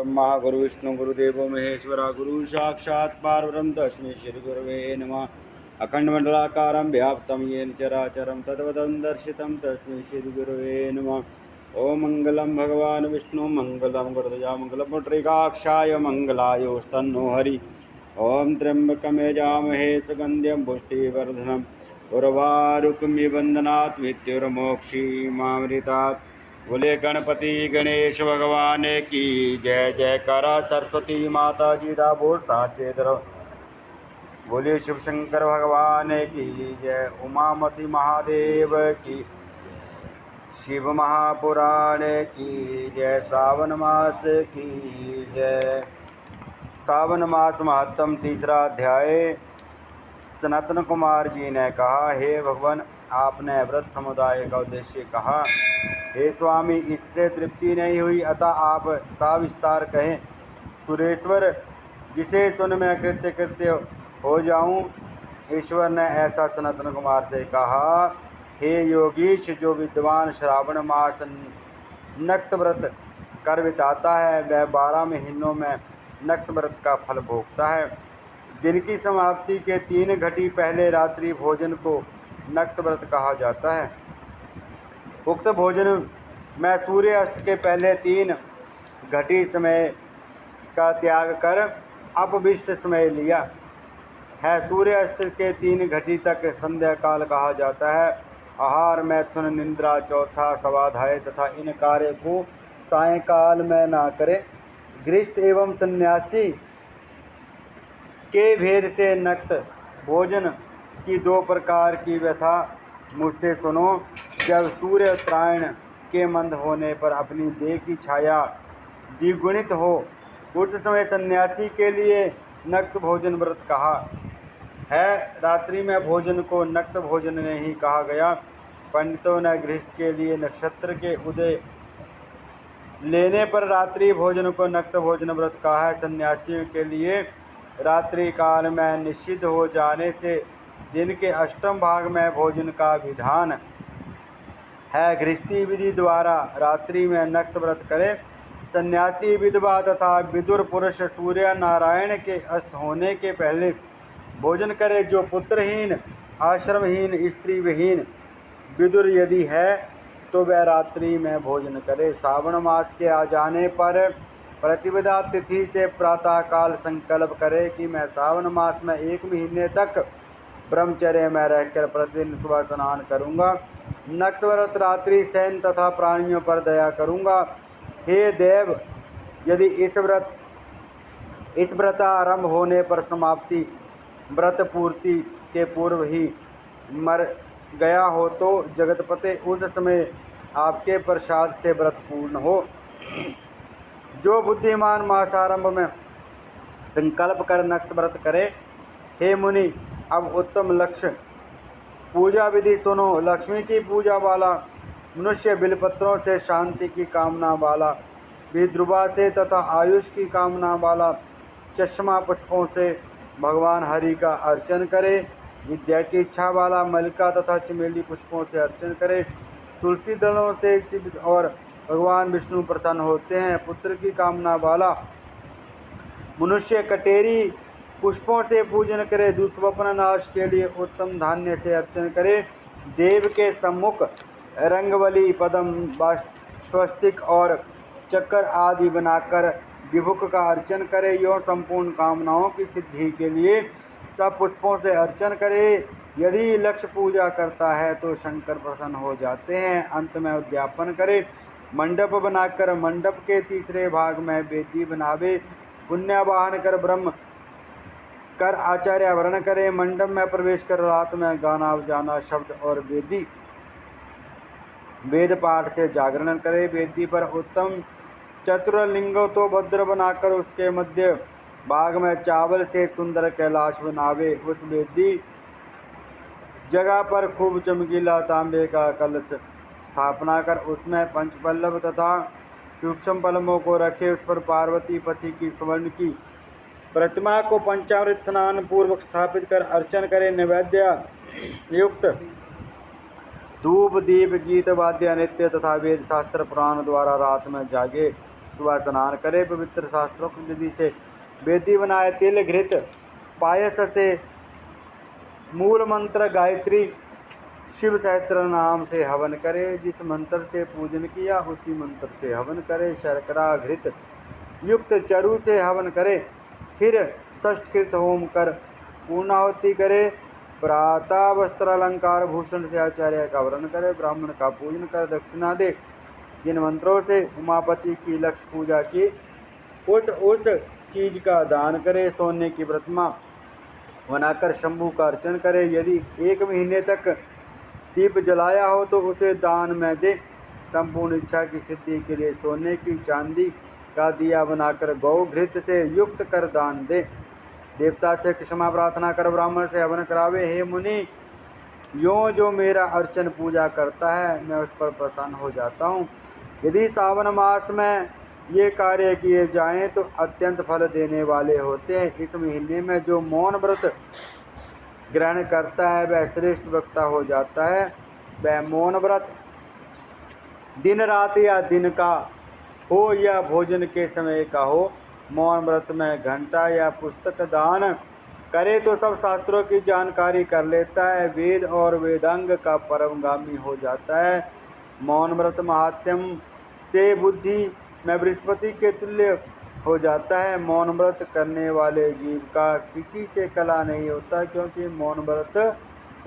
ब्रह्मा गुरु विष्णु गुरुदेवो महेश्वरा गुरु साक्षात् परब्रह्म तस्मै श्री गुरवे नमः। अखंडमंडलाकारं व्याप्तं येन चराचरं तत्पदं दर्शितं तस्मै श्री गुरवे नमः। ओम मंगलम भगवान विष्णु मंगलम गुरुदेव मंगलम पुंडरीकाक्षाय मंगलाय तन्नो हरि। ओम त्र्यंबकं यजामहे सुगंधिं पुष्टिवर्धनम् उर्वारुकमिव बंधनात् मृत्युर्मोक्षीमामृतात्। बोले गणपति गणेश भगवान की जय जयकारा सरस्वती माता जी दा बोल साचे दर। बोले शिव शंकर भगवान की जय उमामति महादेव की। शिव महापुराण की जय सावन मास की जय। सावन मास महत्तम तीसरा अध्याय। सनातन कुमार जी ने कहा, हे भगवान, आपने व्रत समुदाय का उद्देश्य कहा। हे स्वामी, इससे तृप्ति नहीं हुई, अतः आप सविस्तार कहें। सुरेश्वर, जिसे सुन मैं कृत्य कृत्य हो जाऊं। ईश्वर ने ऐसा सनातन कुमार से कहा। हे योगीश, जो विद्वान श्रावण मास नक्त व्रत कर बिताता है, वह 12 महीनों में नक्त व्रत का फल भोगता है। दिन की समाप्ति के 3 घटी पहले रात्रि भोजन को नक्त व्रत कहा जाता है। उक्त भोजन में सूर्य अस्त के पहले 3 घटी समय का त्याग कर अपविष्ट समय लिया है। सूर्य अस्त के 3 घटी तक संध्या काल कहा जाता है। आहार, मैथुन, निद्रा, चौथा स्वाध्याय तथा इन कार्य को सायंकाल में ना करे। गृहस्थ एवं सन्यासी के भेद से नक्त भोजन की 2 प्रकार की व्यथा मुझसे सुनो। जब सूर्य उत्तरायण के मंद होने पर अपनी देह की छाया द्विगुणित हो, उस समय सन्यासी के लिए नक्त भोजन व्रत कहा है। रात्रि में भोजन को नक्त भोजन नहीं कहा गया। पंडितों ने गृहस्थ के लिए नक्षत्र के उदय लेने पर रात्रि भोजन को नक्त भोजन व्रत कहा है। सन्यासियों के लिए रात्रि काल में निषिद्ध हो जाने से दिन के अष्टम भाग में भोजन का विधान है। गृहस्थी विधि द्वारा रात्रि में नक्त व्रत करे। सन्यासी, विधवा तथा विदुर पुरुष सूर्य नारायण के अस्त होने के पहले भोजन करे। जो पुत्रहीन, आश्रमहीन, स्त्री विहीन विदुर यदि है तो वह रात्रि में भोजन करे। श्रावण मास के आ जाने पर प्रतिपदा तिथि से प्रातःकाल संकल्प करे कि मैं श्रावण मास में 1 महीने तक ब्रह्मचर्य में रहकर प्रतिदिन सुबह स्नान करूँगा। नक्त व्रत रात्रि शयन तथा प्राणियों पर दया करूँगा। हे देव, यदि इस व्रत आरंभ होने पर समाप्ति व्रत पूर्ति के पूर्व ही मर गया हो तो जगतपते उस समय आपके प्रसाद से व्रत पूर्ण हो। जो बुद्धिमान मासारंभ में संकल्प कर नक्त व्रत करे। हे मुनि, अब उत्तम लक्ष्य पूजा विधि सुनो। लक्ष्मी की पूजा वाला मनुष्य बिलपत्रों से शांति की कामना वाला, विद्रुवा से तथा आयुष की कामना वाला चश्मा पुष्पों से भगवान हरि का अर्चन करे। विद्या की इच्छा वाला मल्लिका तथा चमेली पुष्पों से अर्चन करे। तुलसी दलों से शिव और भगवान विष्णु प्रसन्न होते हैं। पुत्र की कामना वाला मनुष्य कटेरी पुष्पों से पूजन करे। दुष्स्वप्न नाश के लिए उत्तम धान्य से अर्चन करे। देव के सम्मुख रंगवली, पद्म, स्वस्तिक और चक्कर आदि बनाकर विभुक का अर्चन करे। यो संपूर्ण कामनाओं की सिद्धि के लिए सब पुष्पों से अर्चन करे। यदि लक्ष्य पूजा करता है तो शंकर प्रसन्न हो जाते हैं। अंत में उद्यापन करे। मंडप बनाकर मंडप के तीसरे भाग में वेदी बनावे। पुण्यावाहन कर ब्रह्म कर आचार्य वर्ण करे। मंडप में प्रवेश कर रात में गाना बजाना, शब्द और वेद पाठ से जागरण करे। वेदी पर उत्तम चतुर्लिंगो तो भद्र बनाकर उसके मध्य भाग में चावल से सुंदर कैलाश बनावे। उस वेदी जगह पर खूब चमकीला तांबे का कलश स्थापना कर उसमें पंचपल्लव तथा सूक्ष्म पल्लवों को रखे। उस पर पार्वती पति की स्वर्ण की प्रतिमा को पंचामृत स्नान पूर्वक स्थापित कर अर्चन करे। नैवेद्य युक्त धूप, दीप, गीत, वाद्य, नृत्य तथा वेद शास्त्र पुराण द्वारा रात में जागे। सुबह स्नान करे, पवित्र शास्त्रोक्त विधि से वेदी बनाए, तिल घृत पायस से मूल मंत्र गायत्री शिव सहस्त्र नाम से हवन करे। जिस मंत्र से पूजन किया उसी मंत्र से हवन करे। शर्करा घृत युक्त चरु से हवन करे, फिर षष्ठकृत होम कर पूर्णाहुति करे। प्रातः वस्त्र अलंकार भूषण से आचार्य का वर्ण करे, ब्राह्मण का पूजन कर दक्षिणा दे। जिन मंत्रों से उमापति की लक्ष्य पूजा की उस चीज का दान करे। सोने की प्रतिमा बनाकर शंभू का अर्चन करे। यदि 1 महीने तक दीप जलाया हो तो उसे दान में दे। संपूर्ण इच्छा की सिद्धि के लिए सोने की चांदी का दिया बनाकर गौ घृत से युक्त कर दान दे। देवता से क्षमा प्रार्थना कर ब्राह्मण से हवन करावे। हे मुनि, जो मेरा अर्चन पूजा करता है मैं उस पर प्रसन्न हो जाता हूँ। यदि सावन मास में ये कार्य किए जाएं तो अत्यंत फल देने वाले होते हैं। इस महीने में जो मौन व्रत ग्रहण करता है वह श्रेष्ठ वक्ता हो जाता है। वह मौन व्रत दिन रात या दिन का हो या भोजन के समय का हो, मौन व्रत में घंटा या पुस्तक दान करे तो सब शास्त्रों की जानकारी कर लेता है। वेद और वेदांग का परमगामी हो जाता है। मौन व्रत महात्म्य से बुद्धि में बृहस्पति के तुल्य हो जाता है। मौन व्रत करने वाले जीव का किसी से कला नहीं होता, क्योंकि मौन व्रत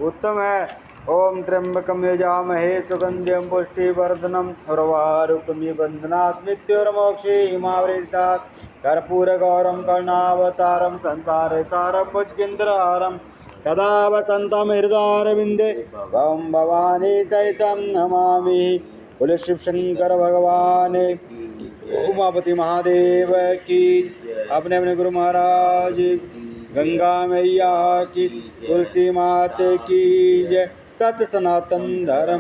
उत्तम है। ओम त्र्यंबकम यजामहे सुगंधिं पुष्टिवर्धनम् उर्वारुकमिव बन्धनात् मृत्युर्मोक्षेमावृतात् कर्पूरगौरं करुणावतारं संसारे सारं भुजगेन्द्रहारं सदा वसन्तं हृदयारविन्दे भवं भवानी सहितं नमामि। बोले शिव शंकर भगवान उमापति महादेव की, अपने अपने गुरु महाराज, गंगा मैया की, तुलसी माता की जय। सत्य सनातन धर्म।